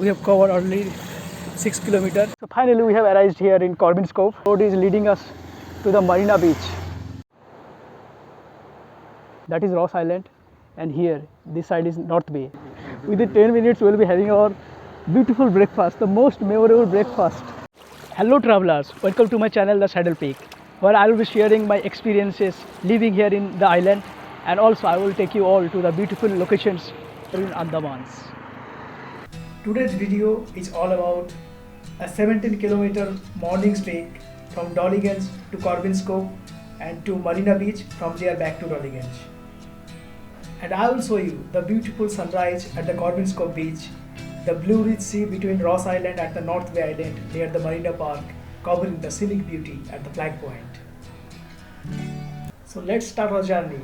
We have covered only 6 kilometers. So finally we have arrived here in Corbins Cove. Road is leading us to the Marina Beach. That is Ross Island, and here this side is North Bay. Within 10 minutes we will be having our beautiful breakfast, the most memorable breakfast. Hello travelers, welcome to my channel The Saddle Peak, where I will be sharing my experiences living here in the island, and also I will take you all to the beautiful locations in Andamans. Today's video is all about a 17-kilometer morning trek from Dollygunge to Corbins Cove and to Marina Beach, from there back to Dollygunge. And I will show you the beautiful sunrise at the Corbins Cove beach, the blue rich sea between Ross Island and the North Bay Island near the Marina Park, covering the scenic beauty at the flag point. So let's start our journey.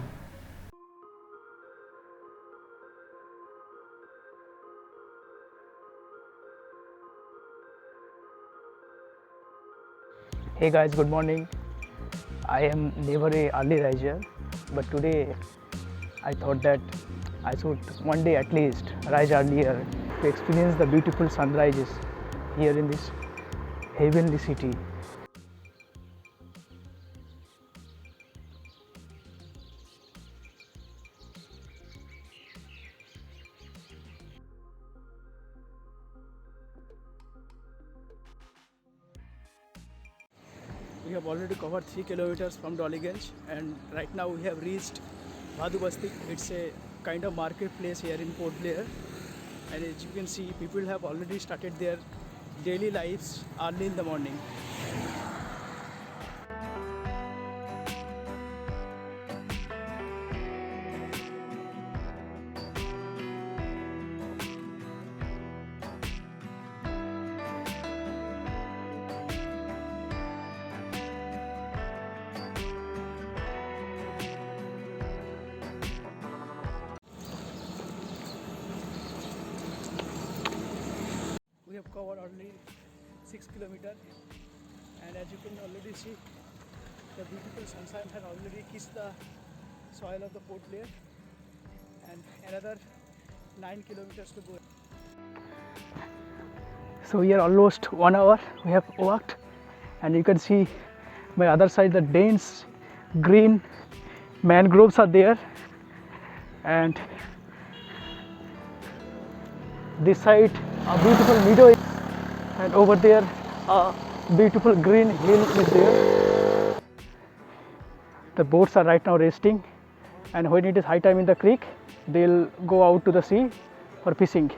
Hey guys, good morning. I am never a early riser, but today I thought that I should one day at least rise earlier to experience the beautiful sunrises here in this heavenly city. We have already covered 3 kilometers from Dollygunge, and right now we have reached Bhadubasti. It's a kind of marketplace here in Port Blair, and as you can see, people have already started their daily lives early in the morning. We have covered only 6 kilometers, and as you can already see, the beautiful sunshine has already kissed the soil of the Port Blair, and another 9 kilometers to go. So here almost 1 hour we have walked, and you can see my other side the dense green mangroves are there, and this side a beautiful meadow, and over there a beautiful green hill is there. The boats are right now resting, and when it is high time in the creek, they'll go out to the sea for fishing.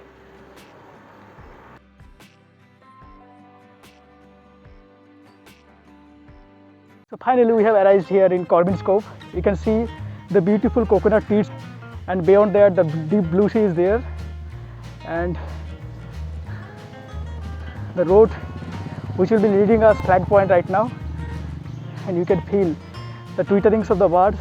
So finally we have arrived here in Corbins Cove. You can see the beautiful coconut trees, and beyond that the deep blue sea is there, and the road which will be leading us flag point right now, and you can feel the twitterings of the birds.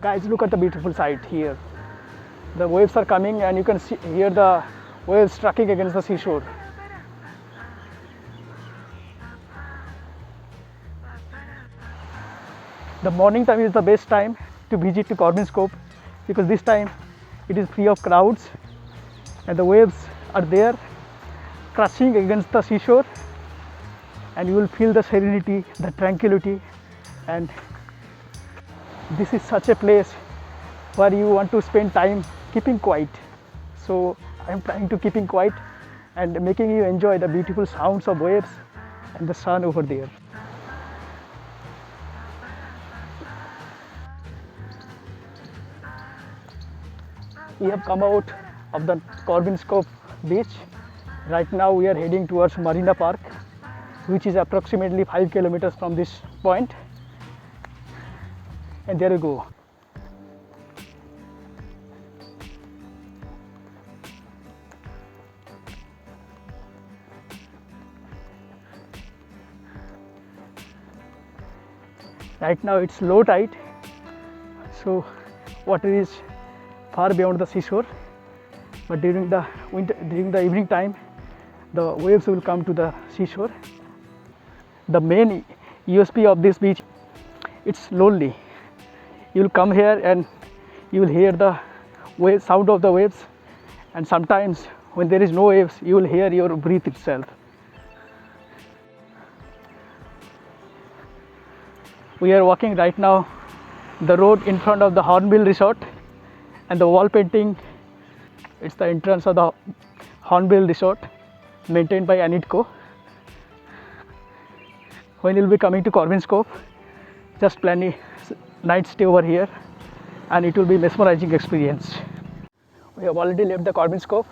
Guys, look at the beautiful sight here. The waves are coming, and you can hear the waves striking against the seashore. The morning time is the best time to visit to Corbins Cove, because this time it is free of crowds, and the waves are there crashing against the seashore, and you will feel the serenity, the tranquility, and this is such a place where you want to spend time keeping quiet. So I am trying to keeping quiet and making you enjoy the beautiful sounds of waves and the sun over there. We have come out of the Corbins Cove beach. Right now we are heading towards Marina Park, which is approximately 5 kilometers from this point. And there we go. Right now it's low tide, so water is far beyond the seashore, but during the evening time, the waves will come to the seashore. The main USP of this beach, it's lonely. You will come here and you will hear the sound of the waves, and sometimes when there is no waves, you will hear your breath itself. We are walking right now the road in front of the Hornbill Resort, and the wall painting, it's the entrance of the Hornbill Resort maintained by Anitco. When you'll be coming to Corbins Cove, just plan a night stay over here and it will be mesmerizing experience. We have already left the Corbins Cove,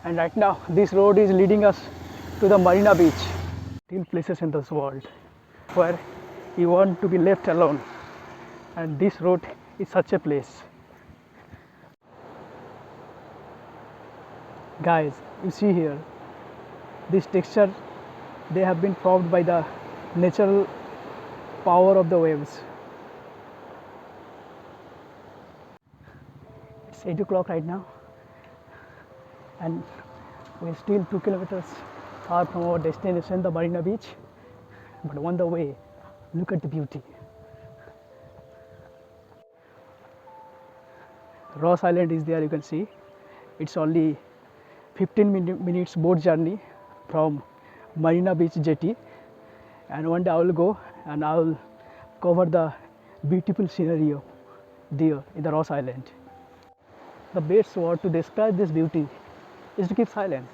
and right now this road is leading us to the Marina Beach. Still places in this world where you want to be left alone, and this road is such a place. Guys, you see here, this texture, they have been formed by the natural power of the waves. It's 8 o'clock right now, and we're still 2 kilometers far from our destination, the Marina Beach. But on the way, look at the beauty. Ross Island is there, you can see. It's only 15 minutes boat journey from Marina Beach jetty, and one day I will go and I will cover the beautiful scenario there in the Ross Island. The best word to describe this beauty is to keep silent.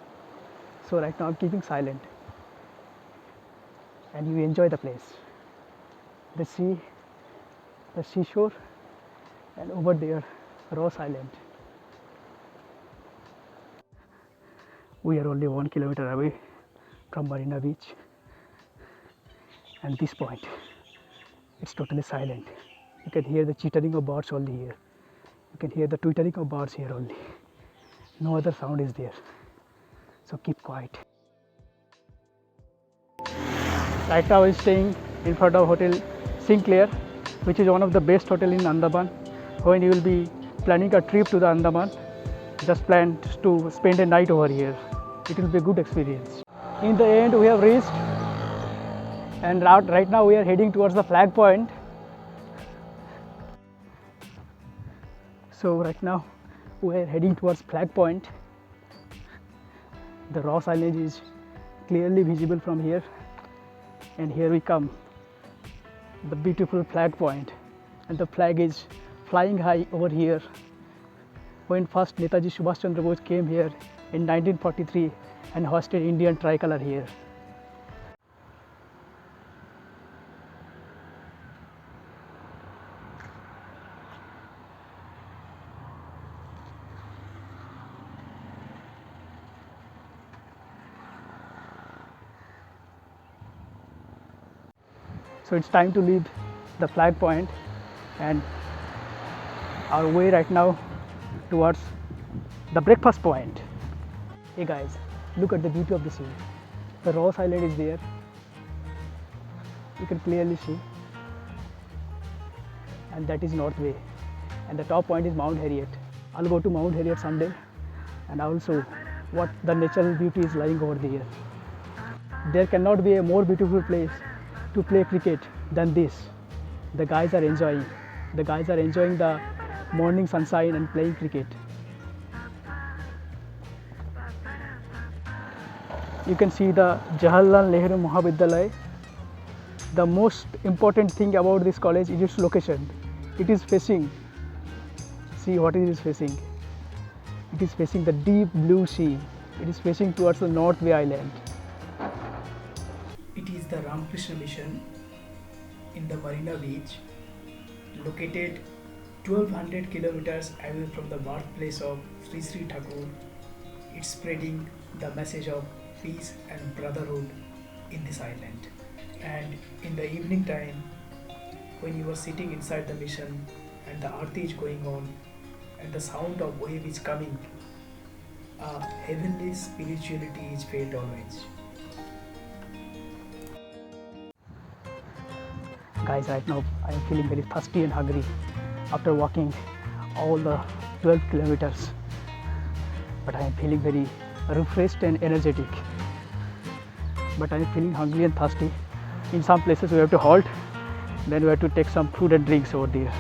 So right now I'm keeping silent, and you enjoy the place, the sea, the seashore, and over there Ross Island. We are only 1 kilometer away from Marina Beach, and this point, it's totally silent. You can hear the chittering of birds only here. You can hear the twittering of birds here only. No other sound is there. So keep quiet. Right now I'm staying in front of Hotel Sinclair, which is one of the best hotel in Andaman. When you will be planning a trip to the Andaman, just plan to spend a night over here. It will be a good experience. In the end, we have reached, and right now we are heading towards the flag point. So right now we are heading towards flag point. The Ross Island is clearly visible from here, and here we come, the beautiful flag point, and the flag is flying high over here. When first Netaji Subhash Chandra Bose came here in 1943 and hoisted Indian tricolor here. So it's time to leave the flag point, and our way right now towards the breakfast point. Hey guys, look at the beauty of the sea. The Ross Island is there. You can clearly see, and that is North Bay, and the top point is Mount Harriet. I'll go to Mount Harriet someday, and I will show what the natural beauty is lying over there. There cannot be a more beautiful place to play cricket than this. The guys are enjoying. The guys are enjoying the morning sunshine and playing cricket. You can see the Jawaharlal Nehru Mahavidyalaya. The most important thing about this college is its location. It is facing, see what it is facing. It is facing the deep blue sea. It is facing towards the North Bay Island. It is the Ramakrishna Mission in the Marina Beach, located 1200 kilometers away from the birthplace of Sri Sri Thakur. It's spreading the message of peace and brotherhood in this island. And in the evening time, when you are sitting inside the mission and the arti is going on and the sound of wave is coming, a heavenly spirituality is felt always. Guys, right now I am feeling very thirsty and hungry after walking all the 12 kilometers, but I am feeling very refreshed and energetic, but I am feeling hungry and thirsty. In some places we have to halt, then we have to take some food and drinks over there.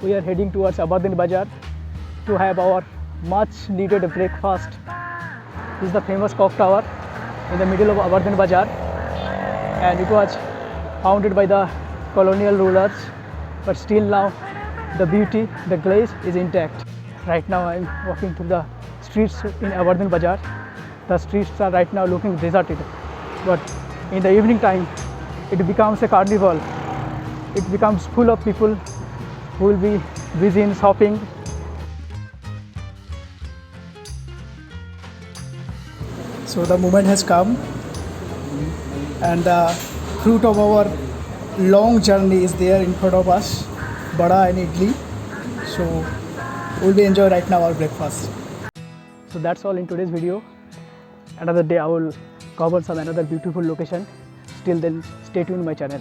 We are heading towards Aberdeen Bazaar to have our much needed breakfast. This is the famous Clock Tower in the middle of Aberdeen Bazaar, and it was founded by the colonial rulers, but still now the beauty, the glaze is intact. Right now I am walking through the streets in Aberdeen Bazaar. The streets are right now looking deserted, but in the evening time it becomes a carnival. It becomes full of people who will be busy in shopping. So the moment has come, and the fruit of our long journey is there in front of us, vada and idli. So we'll be enjoying right now our breakfast. So that's all in today's video. Another day I will cover some another beautiful location. Till then, stay tuned my channel.